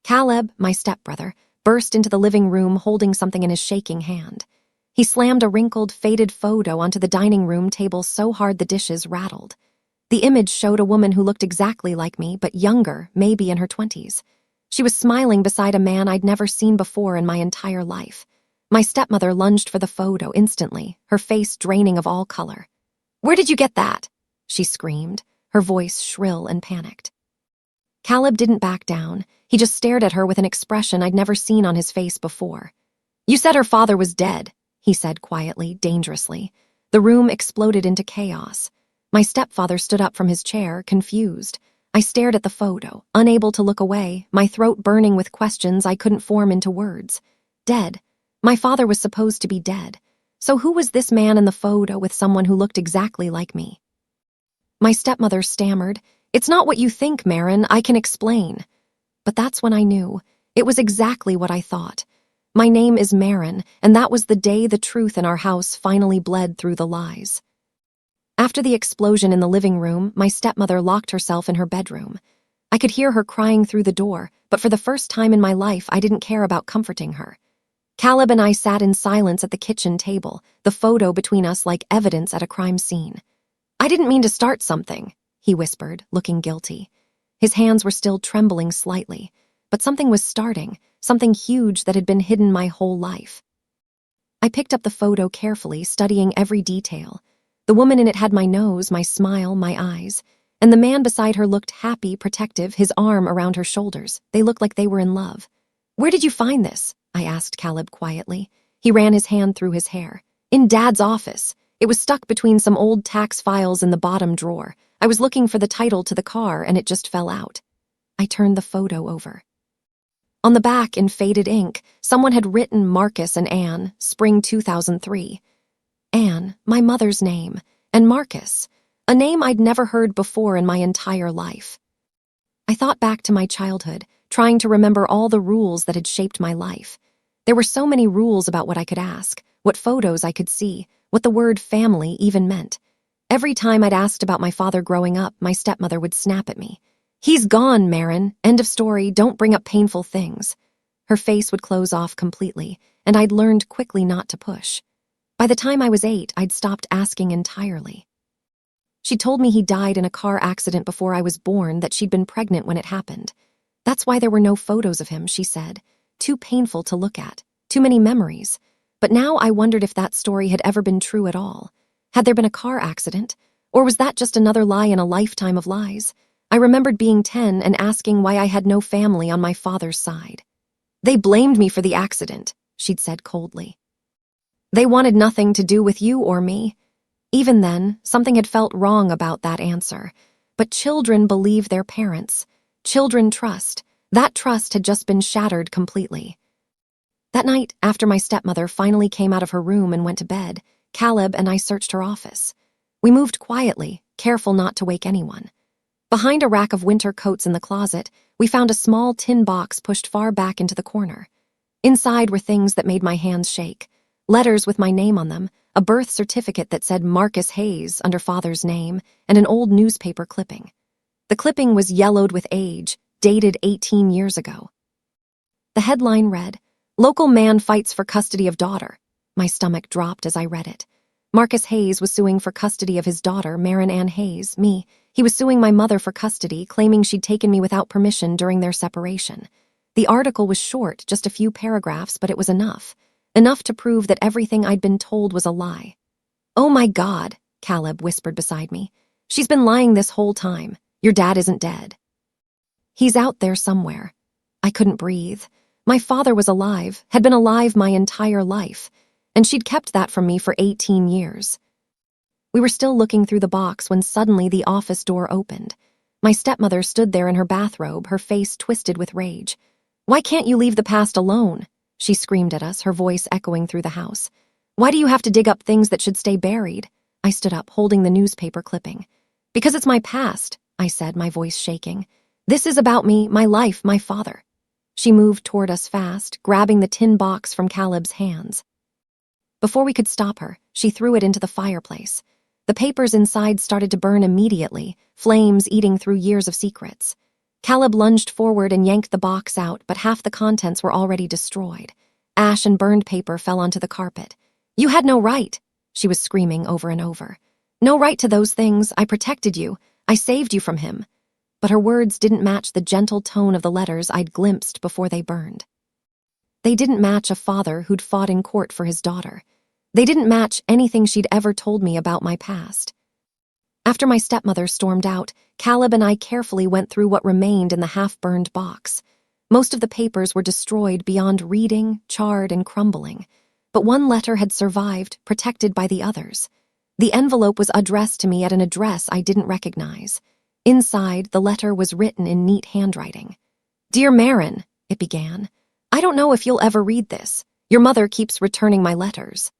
Caleb, my stepbrother, burst into the living room holding something in his shaking hand. He slammed a wrinkled, faded photo onto the dining room table so hard the dishes rattled. The image showed a woman who looked exactly like me, but younger, maybe in her 20s. She was smiling beside a man I'd never seen before in my entire life. My stepmother lunged for the photo instantly, her face draining of all color. "Where did you get that?" she screamed, her voice shrill and panicked. Caleb didn't back down. He just stared at her with an expression I'd never seen on his face before. "You said her father was dead," he said quietly, dangerously. The room exploded into chaos. My stepfather stood up from his chair, confused. I stared at the photo, unable to look away, my throat burning with questions I couldn't form into words. Dead. My father was supposed to be dead. So who was this man in the photo with someone who looked exactly like me? My stepmother stammered, "It's not what you think, Marin, I can explain." But that's when I knew. It was exactly what I thought. My name is Marin, and that was the day the truth in our house finally bled through the lies. After the explosion in the living room, my stepmother locked herself in her bedroom. I could hear her crying through the door, but for the first time in my life, I didn't care about comforting her. Caleb and I sat in silence at the kitchen table, the photo between us like evidence at a crime scene. "I didn't mean to start something," he whispered, looking guilty. His hands were still trembling slightly, but something was starting, something huge that had been hidden my whole life. I picked up the photo carefully, studying every detail. The woman in it had my nose, my smile, my eyes, and the man beside her looked happy, protective, his arm around her shoulders. They looked like they were in love. "Where did you find this?" I asked Caleb quietly. He ran his hand through his hair. "In Dad's office. It was stuck between some old tax files in the bottom drawer. I was looking for the title to the car and it just fell out." I turned the photo over. On the back, in faded ink, someone had written Marcus and Anne, spring 2003. Anne, my mother's name, and Marcus, a name I'd never heard before in my entire life. I thought back to my childhood, trying to remember all the rules that had shaped my life. There were so many rules about what I could ask, what photos I could see, what the word family even meant. Every time I'd asked about my father growing up, my stepmother would snap at me. "He's gone, Marin. End of story. Don't bring up painful things." Her face would close off completely, and I'd learned quickly not to push. By the time I was 8, I'd stopped asking entirely. She told me he died in a car accident before I was born, that she'd been pregnant when it happened. That's why there were no photos of him, she said. Too painful to look at. Too many memories. But now I wondered if that story had ever been true at all. Had there been a car accident? Or was that just another lie in a lifetime of lies? I remembered being 10 and asking why I had no family on my father's side. "They blamed me for the accident," she'd said coldly. "They wanted nothing to do with you or me." Even then, something had felt wrong about that answer. But children believe their parents. Children trust. That trust had just been shattered completely. That night, after my stepmother finally came out of her room and went to bed, Caleb and I searched her office. We moved quietly, careful not to wake anyone. Behind a rack of winter coats in the closet, we found a small tin box pushed far back into the corner. Inside were things that made my hands shake. Letters with my name on them, a birth certificate that said Marcus Hayes under father's name, and an old newspaper clipping. The clipping was yellowed with age, dated 18 years ago. The headline read, "Local man fights for custody of daughter." My stomach dropped as I read it. Marcus Hayes was suing for custody of his daughter, Marin Ann Hayes, me. He was suing my mother for custody, claiming she'd taken me without permission during their separation. The article was short, just a few paragraphs, but it was enough. Enough to prove that everything I'd been told was a lie. "Oh my God," Caleb whispered beside me. "She's been lying this whole time. Your dad isn't dead. He's out there somewhere." I couldn't breathe. My father was alive, had been alive my entire life, and she'd kept that from me for 18 years. We were still looking through the box when suddenly the office door opened. My stepmother stood there in her bathrobe, her face twisted with rage. "Why can't you leave the past alone?" she screamed at us, her voice echoing through the house. "Why do you have to dig up things that should stay buried?" I stood up, holding the newspaper clipping. "Because it's my past," I said, my voice shaking. "This is about me, my life, my father." She moved toward us fast, grabbing the tin box from Caleb's hands. Before we could stop her, she threw it into the fireplace. The papers inside started to burn immediately, flames eating through years of secrets. Caleb lunged forward and yanked the box out, but half the contents were already destroyed. Ash and burned paper fell onto the carpet. "You had no right," she was screaming over and over. "No right to those things. I protected you. I saved you from him." But her words didn't match the gentle tone of the letters I'd glimpsed before they burned. They didn't match a father who'd fought in court for his daughter. They didn't match anything she'd ever told me about my past. After my stepmother stormed out, Caleb and I carefully went through what remained in the half-burned box. Most of the papers were destroyed beyond reading, charred, and crumbling. But one letter had survived, protected by the others. The envelope was addressed to me at an address I didn't recognize. Inside, the letter was written in neat handwriting. "Dear Marin," it began, "I don't know if you'll ever read this. Your mother keeps returning my letters.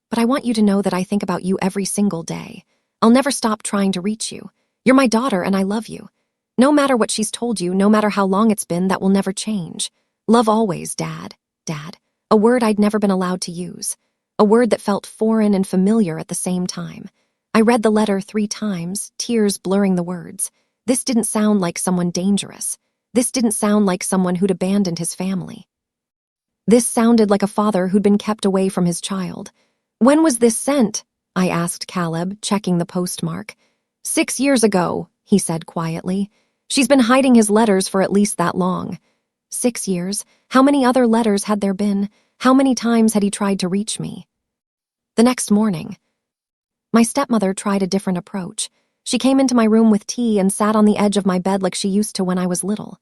But I want you to know that I think about you every single day. I'll never stop trying to reach you. You're my daughter and I love you. No matter what she's told you, no matter how long it's been, that will never change. Love always, Dad. Dad." A word I'd never been allowed to use. A word that felt foreign and familiar at the same time. I read the letter 3 times, tears blurring the words. This didn't sound like someone dangerous. This didn't sound like someone who'd abandoned his family. This sounded like a father who'd been kept away from his child. "When was this sent?" I asked Caleb, checking the postmark. 6 years ago, he said quietly. She's been hiding his letters for at least that long. 6 years? How many other letters had there been? How many times had he tried to reach me? The next morning, my stepmother tried a different approach. She came into my room with tea and sat on the edge of my bed like she used to when I was little.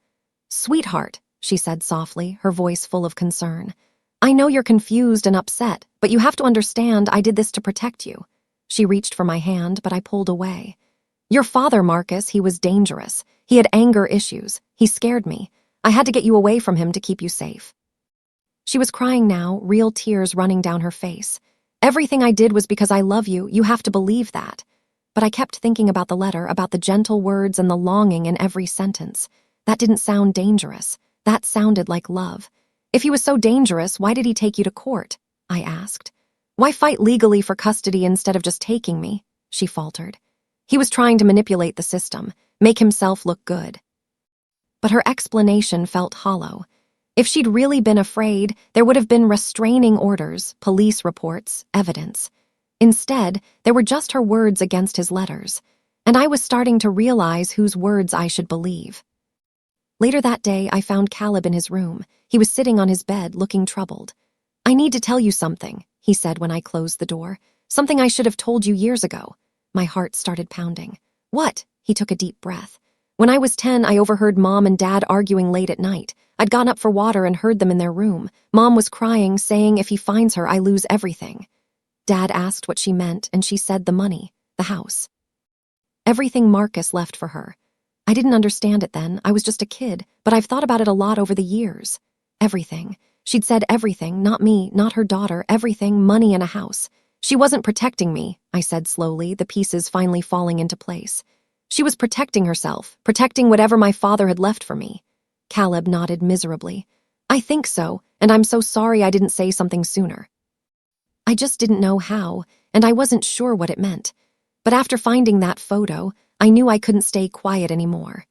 "Sweetheart," she said softly, her voice full of concern. "I know you're confused and upset, but you have to understand I did this to protect you." She reached for my hand, but I pulled away. "Your father, Marcus, he was dangerous. He had anger issues. He scared me. I had to get you away from him to keep you safe." She was crying now, real tears running down her face. "Everything I did was because I love you. You have to believe that." But I kept thinking about the letter, about the gentle words and the longing in every sentence. That didn't sound dangerous. That sounded like love. "If he was so dangerous, why did he take you to court?" I asked. "Why fight legally for custody instead of just taking me?" she faltered. "He was trying to manipulate the system, make himself look good." But her explanation felt hollow. If she'd really been afraid, there would have been restraining orders, police reports, evidence. Instead, there were just her words against his letters, and I was starting to realize whose words I should believe. Later that day, I found Caleb in his room. He was sitting on his bed, looking troubled. "I need to tell you something," he said when I closed the door. "Something I should have told you years ago." My heart started pounding. "What?" He took a deep breath. "When I was 10, I overheard Mom and Dad arguing late at night. I'd gone up for water and heard them in their room. Mom was crying, saying if he finds her, I lose everything. Dad asked what she meant, and she said the money, the house. Everything Marcus left for her. I didn't understand it then. I was just a kid, but I've thought about it a lot over the years. Everything. She'd said everything, not me, not her daughter, everything, money and a house. She wasn't protecting me, I said slowly, the pieces finally falling into place. She was protecting herself, protecting whatever my father had left for me. Caleb nodded miserably. "I think so, and I'm so sorry I didn't say something sooner." I just didn't know how, and I wasn't sure what it meant. But after finding that photo, I knew I couldn't stay quiet anymore.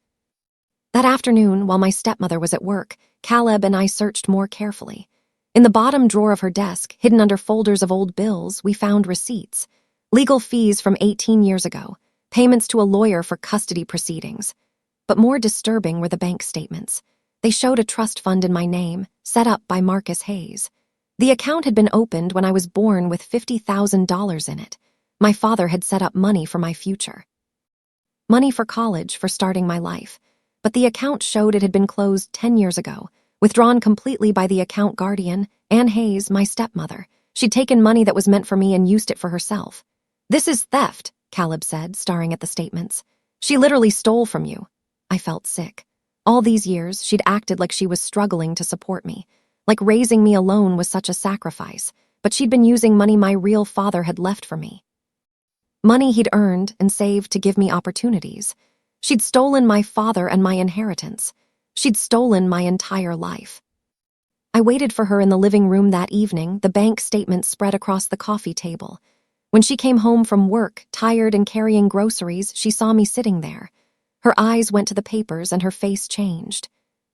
That afternoon, while my stepmother was at work, Caleb and I searched more carefully. In the bottom drawer of her desk, hidden under folders of old bills, we found receipts. Legal fees from 18 years ago, payments to a lawyer for custody proceedings. But more disturbing were the bank statements. They showed a trust fund in my name, set up by Marcus Hayes. The account had been opened when I was born with $50,000 in it. My father had set up money for my future. Money for college, for starting my life. But the account showed it had been closed 10 years ago, withdrawn completely by the account guardian, Ann Hayes, my stepmother. She'd taken money that was meant for me and used it for herself. "This is theft," Caleb said, staring at the statements. "She literally stole from you." I felt sick. All these years, she'd acted like she was struggling to support me, like raising me alone was such a sacrifice, but she'd been using money my real father had left for me. Money he'd earned and saved to give me opportunities. She'd stolen my father and my inheritance. She'd stolen my entire life. I waited for her in the living room that evening, the bank statements spread across the coffee table. When she came home from work, tired and carrying groceries, she saw me sitting there. Her eyes went to the papers and her face changed.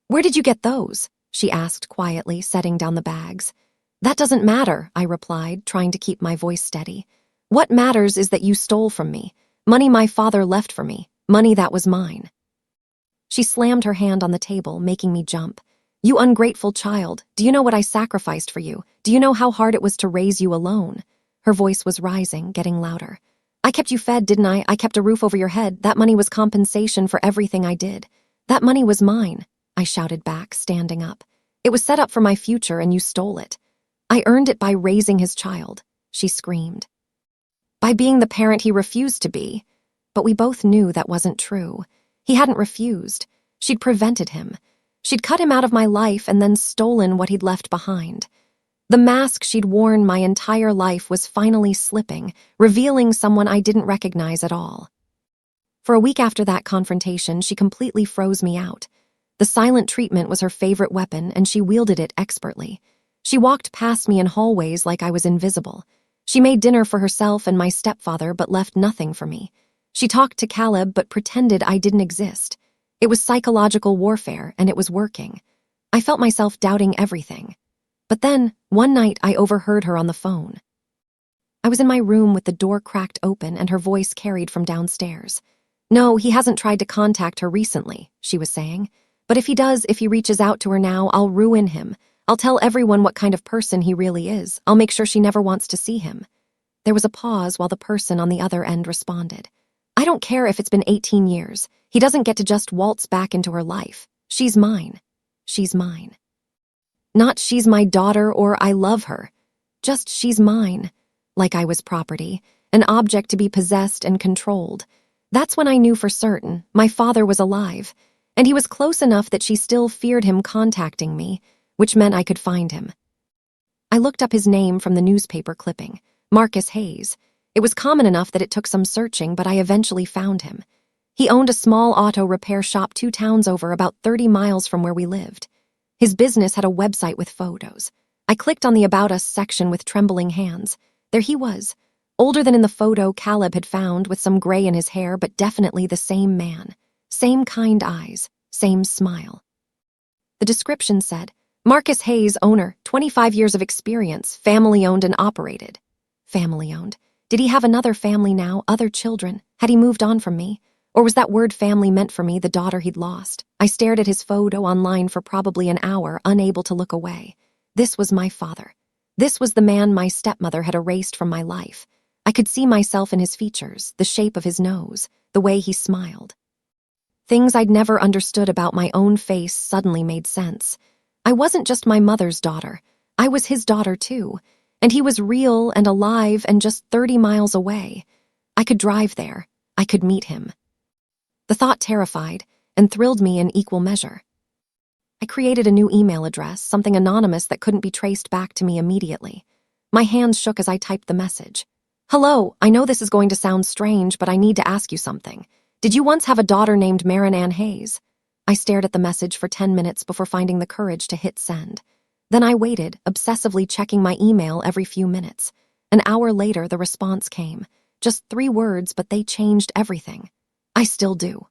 "Where did you get those?" she asked quietly, setting down the bags. "That doesn't matter," I replied, trying to keep my voice steady. "What matters is that you stole from me. Money my father left for me. Money that was mine." She slammed her hand on the table, making me jump. "You ungrateful child. Do you know what I sacrificed for you? Do you know how hard it was to raise you alone?" Her voice was rising, getting louder. "I kept you fed, didn't I? I kept a roof over your head. That money was compensation for everything I did. That money was mine," I shouted back, standing up. "It was set up for my future and you stole it." "I earned it by raising his child," she screamed. "By being the parent he refused to be." But we both knew that wasn't true. He hadn't refused. She'd prevented him. She'd cut him out of my life and then stolen what he'd left behind. The mask she'd worn my entire life was finally slipping, revealing someone I didn't recognize at all. For a week after that confrontation, she completely froze me out. The silent treatment was her favorite weapon, and she wielded it expertly. She walked past me in hallways like I was invisible. She made dinner for herself and my stepfather but left nothing for me. She talked to Caleb but pretended I didn't exist. It was psychological warfare, and it was working. I felt myself doubting everything. But then, one night, I overheard her on the phone. I was in my room with the door cracked open and her voice carried from downstairs. "No, he hasn't tried to contact her recently," she was saying. "But if he does, if he reaches out to her now, I'll ruin him. I'll tell everyone what kind of person he really is. I'll make sure she never wants to see him." There was a pause while the person on the other end responded. "I don't care if it's been 18 years. He doesn't get to just waltz back into her life. She's mine. She's mine. Not she's my daughter or I love her. Just she's mine. Like I was property, an object to be possessed and controlled. That's when I knew for certain my father was alive, and he was close enough that she still feared him contacting me, which meant I could find him. I looked up his name from the newspaper clipping, Marcus Hayes. It was common enough that it took some searching, but I eventually found him. He owned a small auto repair shop 2 towns over, about 30 miles from where we lived. His business had a website with photos. I clicked on the About Us section with trembling hands. There he was, older than in the photo Caleb had found, with some gray in his hair, but definitely the same man. Same kind eyes, same smile. The description said, "Marcus Hayes, owner, 25 years of experience, family-owned and operated." Family-owned. Did he have another family now, other children? Had he moved on from me? Or was that word family meant for me, the daughter he'd lost? I stared at his photo online for probably an hour, unable to look away. This was my father. This was the man my stepmother had erased from my life. I could see myself in his features, the shape of his nose, the way he smiled. Things I'd never understood about my own face suddenly made sense. I wasn't just my mother's daughter. I was his daughter too. And he was real and alive and just 30 miles away. I could drive there. I could meet him. The thought terrified and thrilled me in equal measure. I created a new email address, something anonymous that couldn't be traced back to me immediately. My hands shook as I typed the message. "Hello, I know this is going to sound strange, but I need to ask you something. Did you once have a daughter named Marin Ann Hayes?" I stared at the message for 10 minutes before finding the courage to hit send. Then I waited, obsessively checking my email every few minutes. An hour later, the response came. Just 3 words, but they changed everything. "I still do."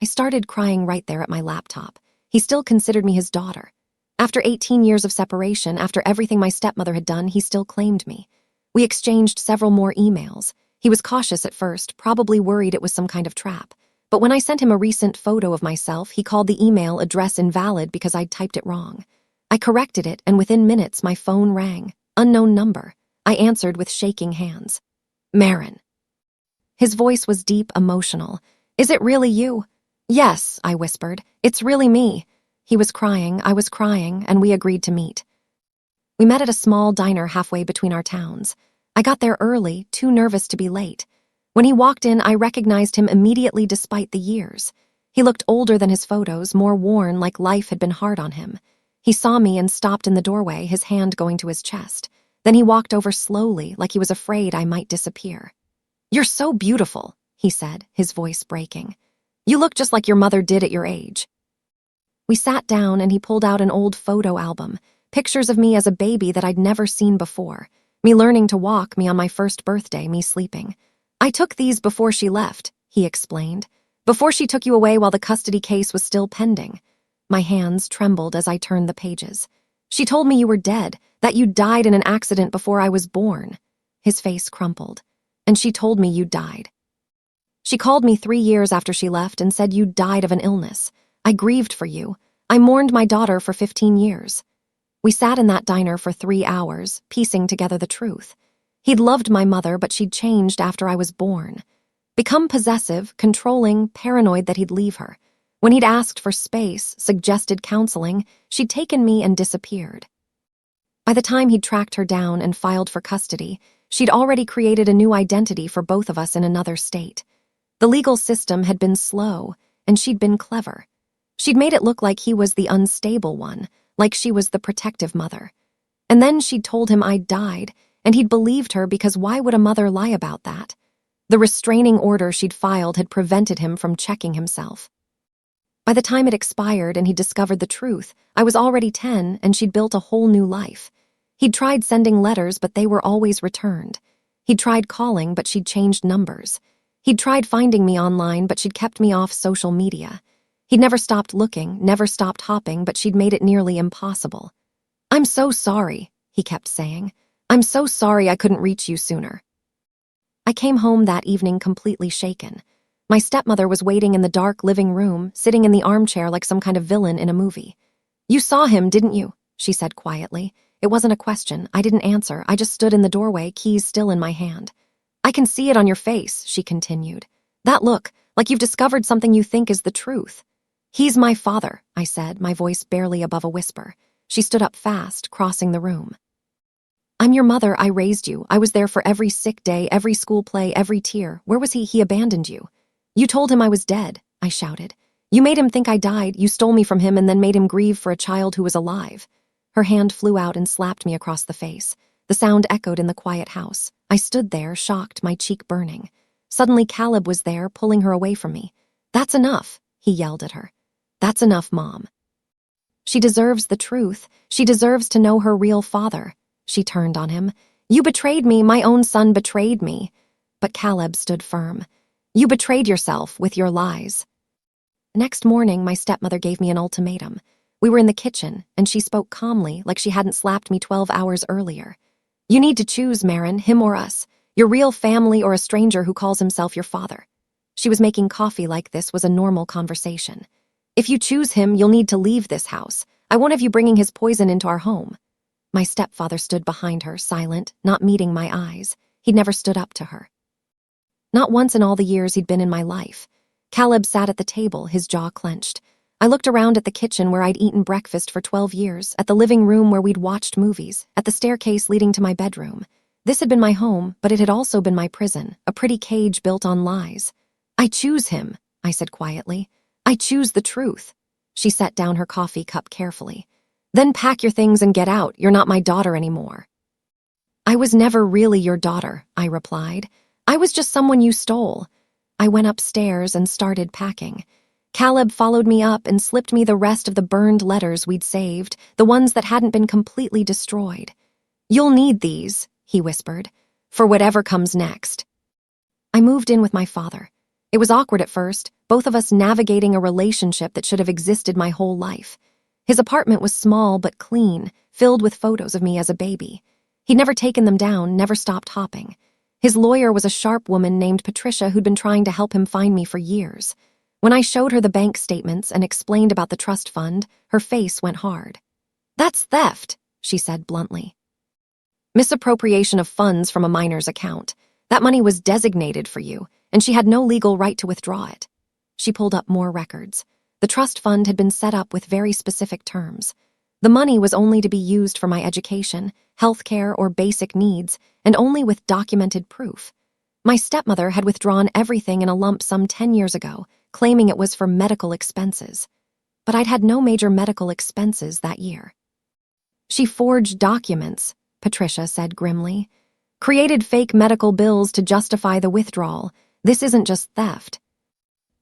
I started crying right there at my laptop. He still considered me his daughter. After 18 years of separation, after everything my stepmother had done, he still claimed me. We exchanged several more emails. He was cautious at first, probably worried it was some kind of trap. But when I sent him a recent photo of myself, he called the email address invalid because I'd typed it wrong. I corrected it, and within minutes my phone rang. Unknown number. I answered with shaking hands. "Marin." His voice was deep, emotional. "Is it really you?" "Yes," I whispered. "It's really me." He was crying, I was crying, and we agreed to meet. We met at a small diner halfway between our towns. I got there early, too nervous to be late. When he walked in, I recognized him immediately despite the years. He looked older than his photos, more worn, like life had been hard on him. He saw me and stopped in the doorway, his hand going to his chest. Then he walked over slowly, like he was afraid I might disappear. "You're so beautiful," he said, his voice breaking. "You look just like your mother did at your age." We sat down and he pulled out an old photo album, pictures of me as a baby that I'd never seen before. Me learning to walk, me on my first birthday, me sleeping. "I took these before she left," he explained. Before she took you away while the custody case was still pending." My hands trembled as I turned the pages. "She told me you were dead, that you died in an accident before I was born." His face crumpled. "And she told me you died. She called me 3 years after she left and said you died of an illness. I grieved for you. I mourned my daughter for 15 years. We sat in that diner for 3 hours, piecing together the truth. He'd loved my mother, but she'd changed after I was born. Become possessive, controlling, paranoid that he'd leave her. When he'd asked for space, suggested counseling, she'd taken me and disappeared. By the time he'd tracked her down and filed for custody, she'd already created a new identity for both of us in another state. The legal system had been slow, and she'd been clever. She'd made it look like he was the unstable one, like she was the protective mother. And then she'd told him I'd died, and he'd believed her because why would a mother lie about that? The restraining order she'd filed had prevented him from checking himself. By the time it expired and he discovered the truth, I was already 10 and she'd built a whole new life. He'd tried sending letters, but they were always returned. He'd tried calling, but she'd changed numbers. He'd tried finding me online, but she'd kept me off social media. He'd never stopped looking, never stopped hopping, but she'd made it nearly impossible. "I'm so sorry," he kept saying. "I'm so sorry I couldn't reach you sooner." I came home that evening completely shaken. My stepmother was waiting in the dark living room, sitting in the armchair like some kind of villain in a movie. "You saw him, didn't you?" she said quietly. It wasn't a question. I didn't answer. I just stood in the doorway, keys still in my hand. "I can see it on your face," she continued. "That look, like you've discovered something you think is the truth." "He's my father," I said, my voice barely above a whisper. She stood up fast, crossing the room. "I'm your mother. I raised you. I was there for every sick day, every school play, every tear. Where was he? He abandoned you. You told him I was dead," I shouted. "You made him think I died. You stole me from him and then made him grieve for a child who was alive." Her hand flew out and slapped me across the face. The sound echoed in the quiet house. I stood there, shocked, my cheek burning. Suddenly Caleb was there, pulling her away from me. "That's enough," he yelled at her. "That's enough, Mom. She deserves the truth. She deserves to know her real father." She turned on him. "You betrayed me. My own son betrayed me." But Caleb stood firm. "You betrayed yourself with your lies." Next morning, my stepmother gave me an ultimatum. We were in the kitchen, and she spoke calmly, like she hadn't slapped me 12 hours earlier. "You need to choose, Marin, him or us. Your real family or a stranger who calls himself your father." She was making coffee like this was a normal conversation. "If you choose him, you'll need to leave this house. I won't have you bringing his poison into our home." My stepfather stood behind her, silent, not meeting my eyes. He'd never stood up to her. Not once in all the years he'd been in my life. Caleb sat at the table, his jaw clenched. I looked around at the kitchen where I'd eaten breakfast for 12 years, at the living room where we'd watched movies, at the staircase leading to my bedroom. This had been my home, but it had also been my prison, a pretty cage built on lies. "I choose him," I said quietly. "I choose the truth." She set down her coffee cup carefully. "Then pack your things and get out. You're not my daughter anymore." "I was never really your daughter," I replied. "I was just someone you stole." I went upstairs and started packing. Caleb followed me up and slipped me the rest of the burned letters we'd saved, the ones that hadn't been completely destroyed. "You'll need these," he whispered, "for whatever comes next." I moved in with my father. It was awkward at first, both of us navigating a relationship that should have existed my whole life. His apartment was small but clean, filled with photos of me as a baby. He'd never taken them down, never stopped hopping. His lawyer was a sharp woman named Patricia who'd been trying to help him find me for years. When I showed her the bank statements and explained about the trust fund, her face went hard. "That's theft," she said bluntly. "Misappropriation of funds from a minor's account. That money was designated for you, and she had no legal right to withdraw it." She pulled up more records. The trust fund had been set up with very specific terms. The money was only to be used for my education, health care, or basic needs, and only with documented proof. My stepmother had withdrawn everything in a lump sum 10 years ago, claiming it was for medical expenses. But I'd had no major medical expenses that year. "She forged documents," Patricia said grimly. "Created fake medical bills to justify the withdrawal. This isn't just theft.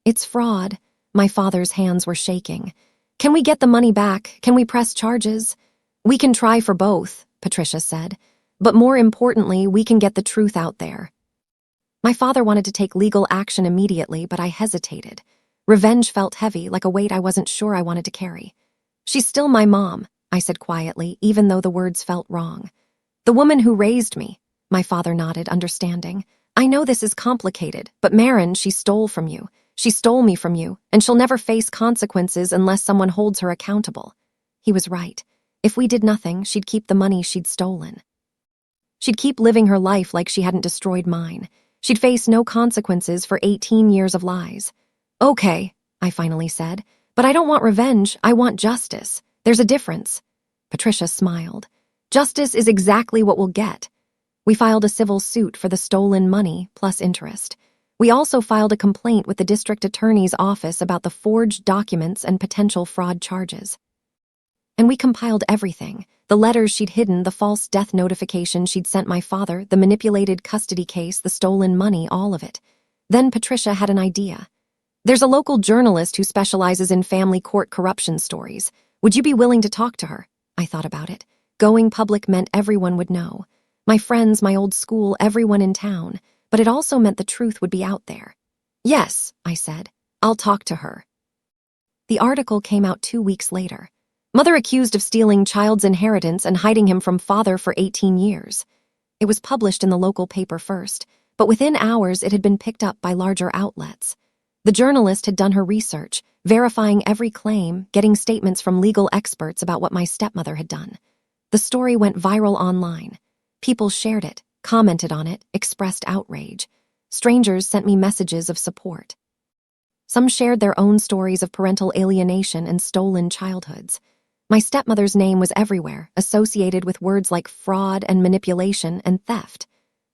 It's fraud." My father's hands were shaking. "Can we get the money back? Can we press charges?" "We can try for both," Patricia said. "But more importantly, we can get the truth out there." My father wanted to take legal action immediately, but I hesitated. Revenge felt heavy, like a weight I wasn't sure I wanted to carry. "She's still my mom," I said quietly, even though the words felt wrong. "The woman who raised me," my father nodded, understanding. "I know this is complicated, but Marin, she stole from you. She stole me from you, and she'll never face consequences unless someone holds her accountable." He was right. If we did nothing, she'd keep the money she'd stolen. She'd keep living her life like she hadn't destroyed mine. She'd face no consequences for 18 years of lies. "Okay," I finally said, "but I don't want revenge, I want justice. There's a difference." Patricia smiled. "Justice is exactly what we'll get." We filed a civil suit for the stolen money plus interest. We also filed a complaint with the district attorney's office about the forged documents and potential fraud charges. And we compiled everything: the letters she'd hidden, the false death notification she'd sent my father, the manipulated custody case, the stolen money, all of it. Then Patricia had an idea. "There's a local journalist who specializes in family court corruption stories. Would you be willing to talk to her?" I thought about it. Going public meant everyone would know. My friends, my old school, everyone in town. But it also meant the truth would be out there. "Yes," I said. "I'll talk to her." The article came out 2 weeks later. "Mother accused of stealing child's inheritance and hiding him from father for 18 years. It was published in the local paper first, but within hours it had been picked up by larger outlets. The journalist had done her research, verifying every claim, getting statements from legal experts about what my stepmother had done. The story went viral online. People shared it, commented on it, expressed outrage. Strangers sent me messages of support. Some shared their own stories of parental alienation and stolen childhoods. My stepmother's name was everywhere, associated with words like fraud and manipulation and theft.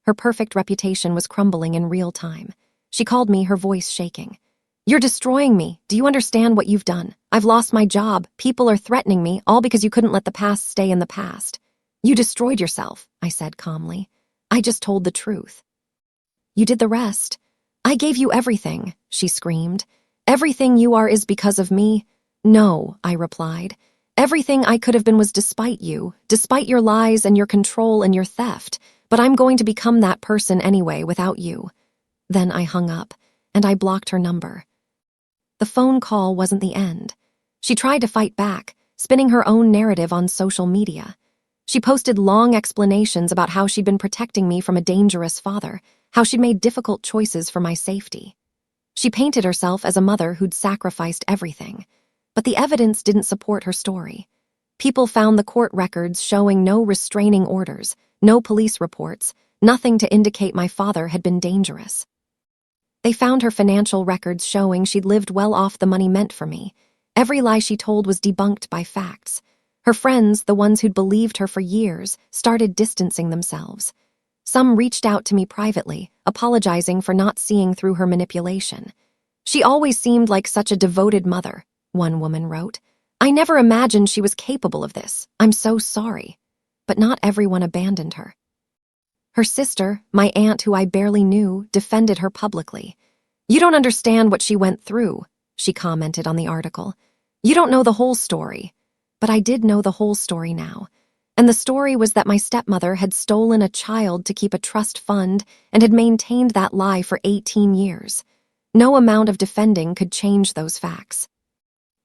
Her perfect reputation was crumbling in real time. She called me, her voice shaking. "You're destroying me. Do you understand what you've done? I've lost my job. People are threatening me, all because you couldn't let the past stay in the past." "You destroyed yourself," I said calmly. "I just told the truth." "You did the rest." "I gave you everything," she screamed. "Everything you are is because of me." "No," I replied. "Everything I could have been was despite you, despite your lies and your control and your theft. But I'm going to become that person anyway without you." Then I hung up, and I blocked her number. The phone call wasn't the end. She tried to fight back, spinning her own narrative on social media. She posted long explanations about how she'd been protecting me from a dangerous father, how she'd made difficult choices for my safety. She painted herself as a mother who'd sacrificed everything. But the evidence didn't support her story. People found the court records showing no restraining orders, no police reports, nothing to indicate my father had been dangerous. They found her financial records showing she'd lived well off the money meant for me. Every lie she told was debunked by facts. Her friends, the ones who'd believed her for years, started distancing themselves. Some reached out to me privately, apologizing for not seeing through her manipulation. "She always seemed like such a devoted mother," one woman wrote. "I never imagined she was capable of this. I'm so sorry." But not everyone abandoned her. Her sister, my aunt who I barely knew, defended her publicly. "You don't understand what she went through," she commented on the article. "You don't know the whole story." But I did know the whole story now. And the story was that my stepmother had stolen a child to keep a trust fund and had maintained that lie for 18 years. No amount of defending could change those facts.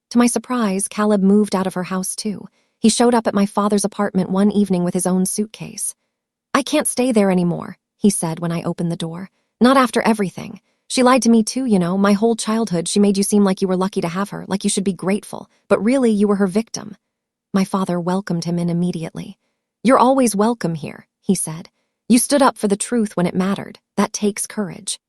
To my surprise, Caleb moved out of her house too. He showed up at my father's apartment one evening with his own suitcase. "I can't stay there anymore," he said when I opened the door. "Not after everything. She lied to me too, you know, my whole childhood. She made you seem like you were lucky to have her, like you should be grateful, but really you were her victim." My father welcomed him in immediately. "You're always welcome here," he said. "You stood up for the truth when it mattered. That takes courage."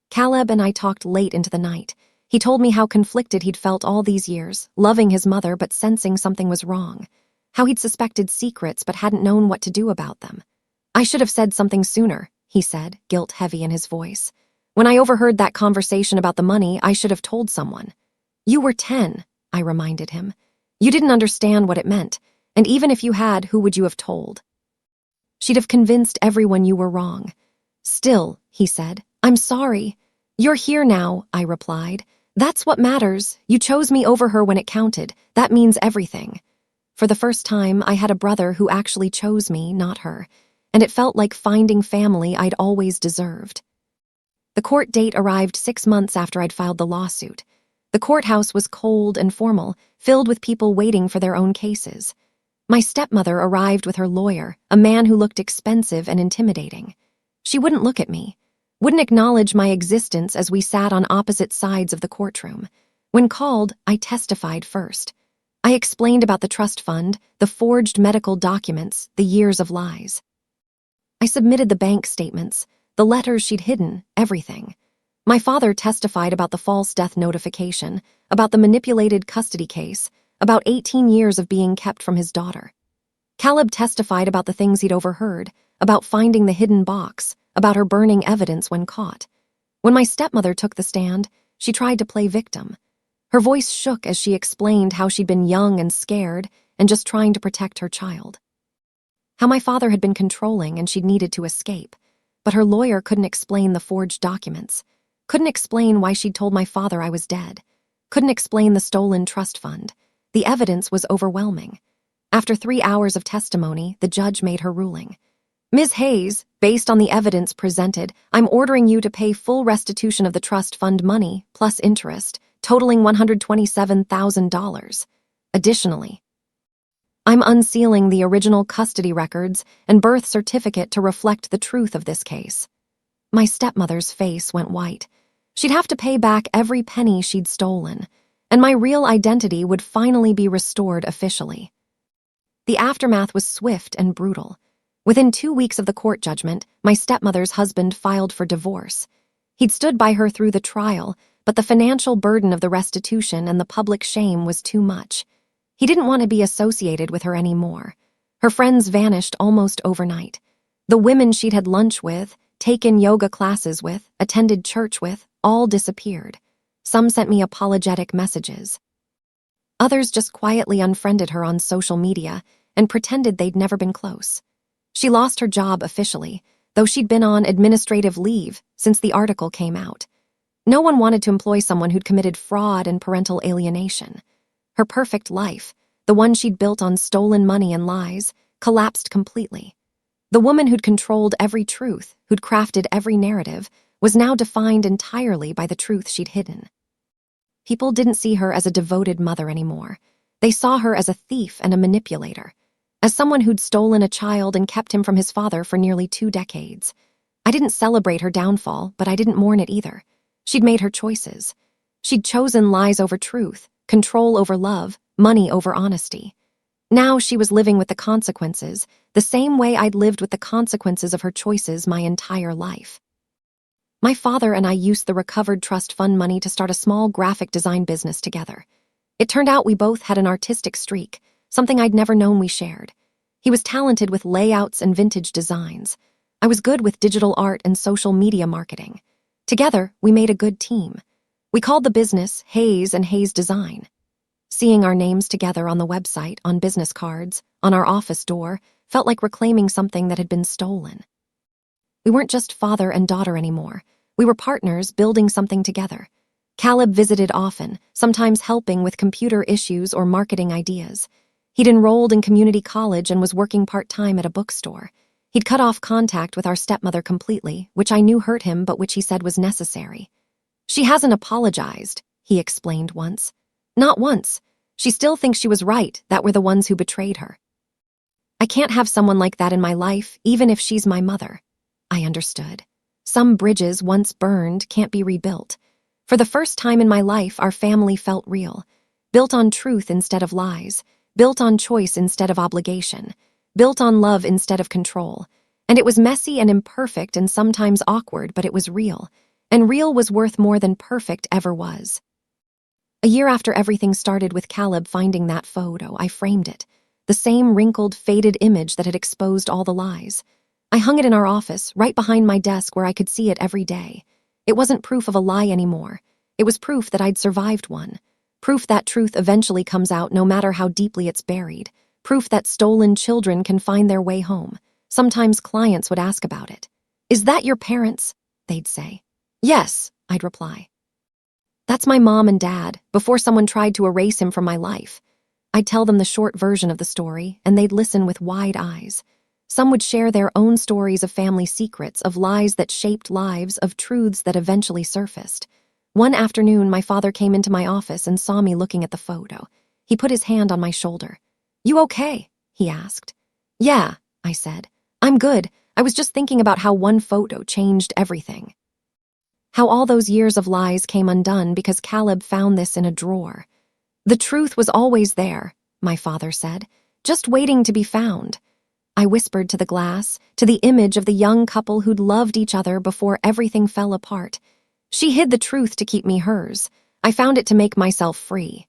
Caleb and I talked late into the night. He told me how conflicted he'd felt all these years, loving his mother but sensing something was wrong. How he'd suspected secrets but hadn't known what to do about them. "I should have said something sooner," he said, guilt heavy in his voice. "When I overheard that conversation about the money, I should have told someone." "You were 10, I reminded him. "You didn't understand what it meant, and even if you had, who would you have told?" "She'd have convinced everyone you were wrong." "Still," he said, "I'm sorry." "You're here now," I replied. "That's what matters. You chose me over her when it counted. That means everything." For the first time, I had a brother who actually chose me, not her, and it felt like finding family I'd always deserved. The court date arrived 6 months after I'd filed the lawsuit. The courthouse was cold and formal, filled with people waiting for their own cases. My stepmother arrived with her lawyer, a man who looked expensive and intimidating. She wouldn't look at me, wouldn't acknowledge my existence as we sat on opposite sides of the courtroom. When called, I testified first. I explained about the trust fund, the forged medical documents, the years of lies. I submitted the bank statements, the letters she'd hidden, everything. My father testified about the false death notification, about the manipulated custody case, about 18 years of being kept from his daughter. Caleb testified about the things he'd overheard, about finding the hidden box, about her burning evidence when caught. When my stepmother took the stand, she tried to play victim. Her voice shook as she explained how she'd been young and scared and just trying to protect her child. How my father had been controlling and she'd needed to escape, but her lawyer couldn't explain the forged documents, couldn't explain why she'd told my father I was dead, couldn't explain the stolen trust fund. The evidence was overwhelming. After 3 hours of testimony, the judge made her ruling. Ms. Hayes, based on the evidence presented, I'm ordering you to pay full restitution of the trust fund money, plus interest, totaling $127,000. Additionally, I'm unsealing the original custody records and birth certificate to reflect the truth of this case. My stepmother's face went white. She'd have to pay back every penny she'd stolen, and my real identity would finally be restored officially. The aftermath was swift and brutal. Within 2 weeks of the court judgment, my stepmother's husband filed for divorce. He'd stood by her through the trial, but the financial burden of the restitution and the public shame was too much. He didn't want to be associated with her anymore. Her friends vanished almost overnight. The women she'd had lunch with, taken yoga classes with, attended church with, all disappeared. Some sent me apologetic messages. Others just quietly unfriended her on social media and pretended they'd never been close. She lost her job officially, though she'd been on administrative leave since the article came out. No one wanted to employ someone who'd committed fraud and parental alienation. Her perfect life, the one she'd built on stolen money and lies, collapsed completely. The woman who'd controlled every truth, who'd crafted every narrative, was now defined entirely by the truth she'd hidden. People didn't see her as a devoted mother anymore. They saw her as a thief and a manipulator, as someone who'd stolen a child and kept him from his father for nearly 2 decades. I didn't celebrate her downfall, but I didn't mourn it either. She'd made her choices. She'd chosen lies over truth, control over love, money over honesty. Now she was living with the consequences, the same way I'd lived with the consequences of her choices my entire life. My father and I used the recovered trust fund money to start a small graphic design business together. It turned out we both had an artistic streak, something I'd never known we shared. He was talented with layouts and vintage designs. I was good with digital art and social media marketing. Together, we made a good team. We called the business Hayes and Hayes Design. Seeing our names together on the website, on business cards, on our office door, felt like reclaiming something that had been stolen. We weren't just father and daughter anymore. We were partners building something together. Caleb visited often, sometimes helping with computer issues or marketing ideas. He'd enrolled in community college and was working part-time at a bookstore. He'd cut off contact with our stepmother completely, which I knew hurt him but which he said was necessary. She hasn't apologized, he explained once. Not once. She still thinks she was right, that we're the ones who betrayed her. I can't have someone like that in my life, even if she's my mother. I understood. Some bridges once burned can't be rebuilt. For the first time in my life, our family felt real. Built on truth instead of lies. Built on choice instead of obligation. Built on love instead of control. And it was messy and imperfect and sometimes awkward, but it was real. And real was worth more than perfect ever was. A year after everything started with Caleb finding that photo, I framed it. The same wrinkled, faded image that had exposed all the lies. I hung it in our office, right behind my desk where I could see it every day. It wasn't proof of a lie anymore. It was proof that I'd survived one. Proof that truth eventually comes out no matter how deeply it's buried. Proof that stolen children can find their way home. Sometimes clients would ask about it. "Is that your parents?" they'd say. "Yes," I'd reply. "That's my mom and dad, before someone tried to erase him from my life." I'd tell them the short version of the story, and they'd listen with wide eyes. Some would share their own stories of family secrets, of lies that shaped lives, of truths that eventually surfaced. One afternoon, my father came into my office and saw me looking at the photo. He put his hand on my shoulder. "You okay?" he asked. "Yeah," I said. "I'm good. I was just thinking about how one photo changed everything. How all those years of lies came undone because Caleb found this in a drawer. The truth was always there," my father said, "just waiting to be found." I whispered to the glass, to the image of the young couple who'd loved each other before everything fell apart. "She hid the truth to keep me hers. I found it to make myself free."